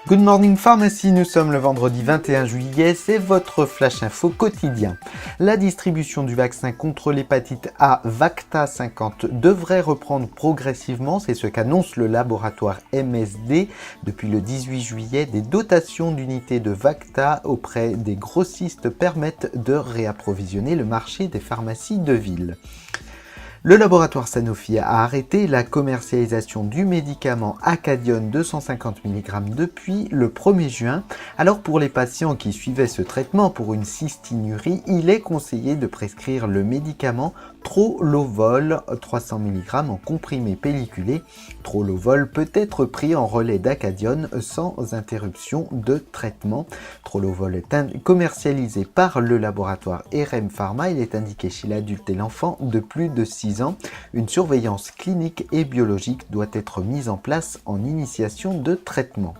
Good Morning Pharmacy, nous sommes le vendredi 21 juillet, c'est votre flash info quotidien. La distribution du vaccin contre l'hépatite A Vacta 50 devrait reprendre progressivement, c'est ce qu'annonce le laboratoire MSD. Depuis le 18 juillet, des dotations d'unités de Vacta auprès des grossistes permettent de réapprovisionner le marché des pharmacies de ville. Le laboratoire Sanofi a arrêté la commercialisation du médicament Acadione 250 mg depuis le 1er juin. Alors pour les patients qui suivaient ce traitement pour une cystinurie, il est conseillé de prescrire le médicament Trolovol 300 mg en comprimé pelliculé. Trolovol peut être pris en relais d'Acadione sans interruption de traitement. Trolovol est commercialisé par le laboratoire RM Pharma. Il est indiqué chez l'adulte et l'enfant de plus de 6 ans. Une surveillance clinique et biologique doit être mise en place en initiation de traitement.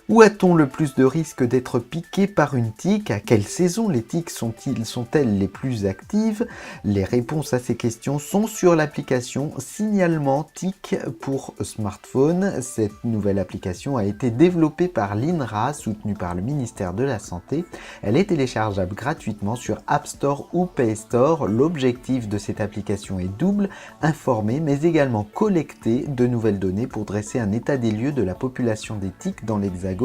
Où a-t-on le plus de risques d'être piqué par une tique? À quelle saison les tiques sont-elles les plus actives? Les réponses à ces questions sont sur l'application Signalement Tic pour smartphone. Cette nouvelle application a été développée par l'INRA, soutenue par le ministère de la Santé. Elle est téléchargeable gratuitement sur App Store ou Play Store. L'objectif de cette application est double, informer mais également collecter de nouvelles données pour dresser un état des lieux de la population des tiques dans l'Hexagone.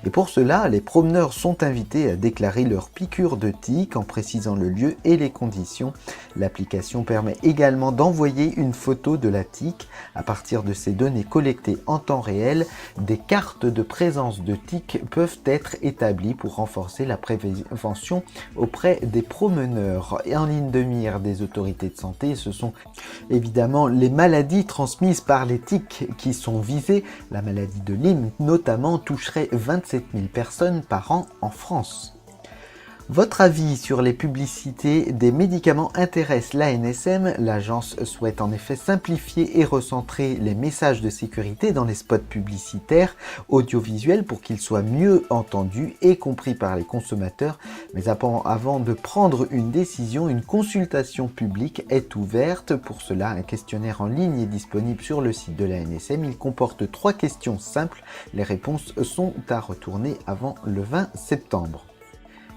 Et pour cela, les promeneurs sont invités à déclarer leur piqûre de tique en précisant le lieu et les conditions. L'application permet également d'envoyer une photo de la tique. À partir de ces données collectées en temps réel, des cartes de présence de tiques peuvent être établies pour renforcer la prévention auprès des promeneurs. Et en ligne de mire des autorités de santé, ce sont évidemment les maladies transmises par les tiques qui sont visées. La maladie de Lyme notamment toucherait 27 000 personnes par an en France. Votre avis sur les publicités des médicaments intéresse l'ANSM. L'agence souhaite en effet simplifier et recentrer les messages de sécurité dans les spots publicitaires audiovisuels pour qu'ils soient mieux entendus et compris par les consommateurs. Mais avant de prendre une décision, une consultation publique est ouverte. Pour cela, un questionnaire en ligne est disponible sur le site de l'ANSM. Il comporte 3 questions simples. Les réponses sont à retourner avant le 20 septembre.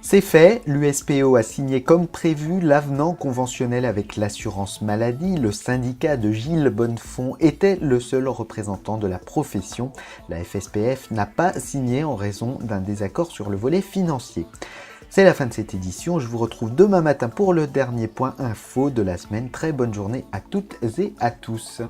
C'est fait, l'USPO a signé comme prévu l'avenant conventionnel avec l'assurance maladie. Le syndicat de Gilles Bonnefond était le seul représentant de la profession. La FSPF n'a pas signé en raison d'un désaccord sur le volet financier. C'est la fin de cette édition, je vous retrouve demain matin pour le dernier point info de la semaine. Très bonne journée à toutes et à tous.